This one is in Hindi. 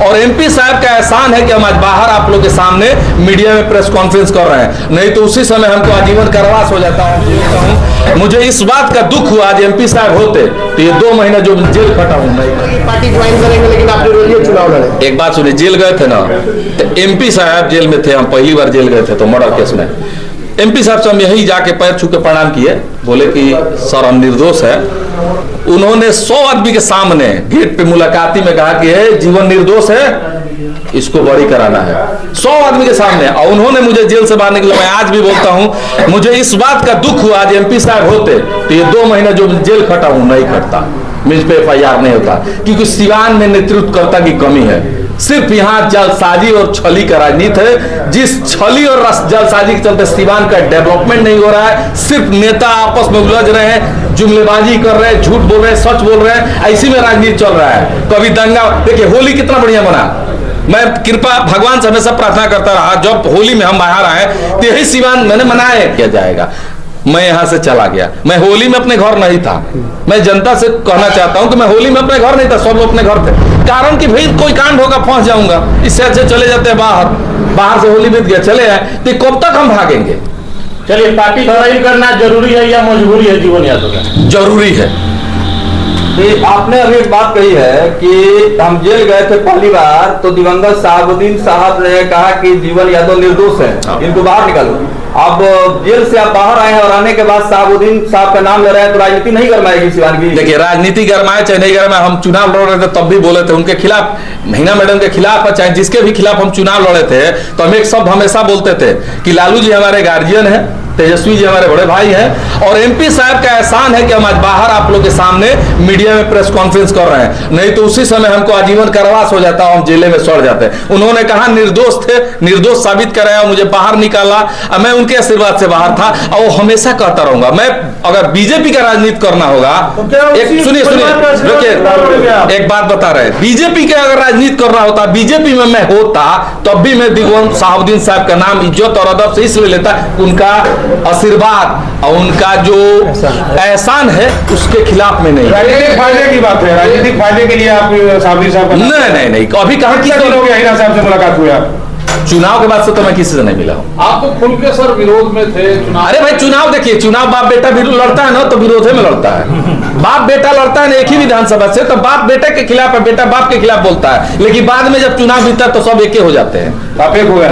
और एमपी साहब का एहसान है कि हम आज बाहर आप लोग के सामने मीडिया में प्रेस कॉन्फ्रेंस कर रहे हैं, नहीं तो उसी समय हमको आजीवन कारावास हो जाता है। मुझे इस बात का दुख हुआ, आज एमपी साहब होते तो ये 2 महीना जो जेल खटा हूं नहीं। पार्टी ज्वाइन करेंगे, लेकिन आप जरूरी चुनाव लड़े। एक बात सुनिए, जेल गए थे ना तो एमपी साहब जेल में थे, हम पहली बार जेल गए थे तो मर्डर केस में एमपी साहब से हम यही जाके पैर छू के प्रणाम किए, बोले कि सर हम निर्दोष है। उन्होंने 100 आदमी के सामने गेट पे मुलाकाती में कहा कि जीवन निर्दोष है, इसको बरी कराना है, 100 आदमी के सामने। और उन्होंने मुझे जेल से बाहर निकला। मैं आज भी बोलता हूं, मुझे इस बात का दुख हुआ, आज एमपी साहब होते तो ये 2 महीना जो जेल खटा हूं नहीं खटता, मुझ पे FIR नहीं होता, क्योंकि सिवान में नेतृत्वकर्ता की कमी है। सिर्फ यहाँ जलसाजी और छली का राजनीति है, जिस छली और जलसाजी के चलते सिवान का डेवलपमेंट नहीं हो रहा है। सिर्फ नेता आपस में उलझ रहे हैं, जुमलेबाजी कर रहे हैं, झूठ बोल रहे हैं, सच बोल रहे हैं, ऐसी में राजनीति चल रहा है। कभी दंगा, देखिए होली कितना बढ़िया बना। मैं कृपा भगवान से हमेशा प्रार्थना करता रहा, जब होली में हम बाहर आए तो यही सिवान मैंने मनाया किया जाएगा। मैं यहां से चला गया, मैं होली में अपने घर नहीं था। मैं जनता से कहना चाहता हूं कि मैं होली में अपने घर नहीं था, सब लोग अपने घर थे। कारण कि भाई कोई कांड होगा फंस जाऊंगा, इससे अच्छे चले जाते हैं बाहर से होली बीत गया चले आए, तो कब तक हम भागेंगे। चलिए, पार्टी ज्वाइन करना जरूरी है या मजबूरी है जीवन यादव का? जरूरी है। आपने अभी एक बात कही है कि हम जेल गए थे पहली बार तो दिवंगत साहबुद्दीन साहब ने कहा कि जीवन यादव निर्दोष है, इनको बाहर निकालो। अब जेल से आप बाहर आए हैं और आने के बाद साहबुद्दीन साहब का नाम ले रहे हैं, तो राजनीति नहीं गरमाएगी सिवान की? देखिए, राजनीति गरमाए चाहे नहीं गरमाए, हम चुनाव लड़ रहे थे तब भी बोले थे उनके खिलाफ, महीना मैडम के खिलाफ, चाहे जिसके भी खिलाफ हम चुनाव लड़े थे तो हम एक शब्द हमेशा बोलते थे कि लालू जी हमारे गार्जियन है, तेजस्वी जी हमारे बड़े भाई हैं, और एमपी साहब का एहसान है कि हम आज बाहर आप लोग के सामने मीडिया में प्रेस कॉन्फ्रेंस कर रहे हैं, नहीं तो उसी समय हमको आजीवन कारावास हो जाता है, हम जेल में सड़ जाते हैं। उन्होंने कहा निर्दोष थे, निर्दोष साबित कराया, मुझे बाहर निकाला, मैं उनके आशीर्वाद से बाहर था और हमेशा कहता रहूंगा। मैं अगर बीजेपी का राजनीति करना होगा, एक सुनिए रुकिए, एक बात बता रहे, बीजेपी के अगर राजनीति करना होता, बीजेपी में मैं होता, तब भी मैं दिवंगत साहबुद्दीन साहब का नाम इज्जत और अदब से इसलिए लेता, उनका आशीर्वाद और उनका जो एहसान है उसके खिलाफ में नहीं। राजनीतिक फायदे की बात है, राजनीतिक फायदे के लिए आप साहबुद्दीन साहब नहीं, अभी कहा कि हिना साहब से मुलाकात हुई आप? चुनाव के बाद से तो मैं किसी से नहीं मिला हूँ। आप तो खुल के सर विरोध में थे चुनाव। अरे भाई, चुनाव देखिए, चुनाव बाप बेटा लड़ता है ना तो विरोधे में लड़ता है। बाप बेटा लड़ता है ना एक ही विधानसभा से, तो बाप बेटे के खिलाफ है, बेटा बाप के खिलाफ बोलता है, लेकिन बाद में जब चुनाव जीतता है तो सब एक हो जाते हैं। आप एक हो गए।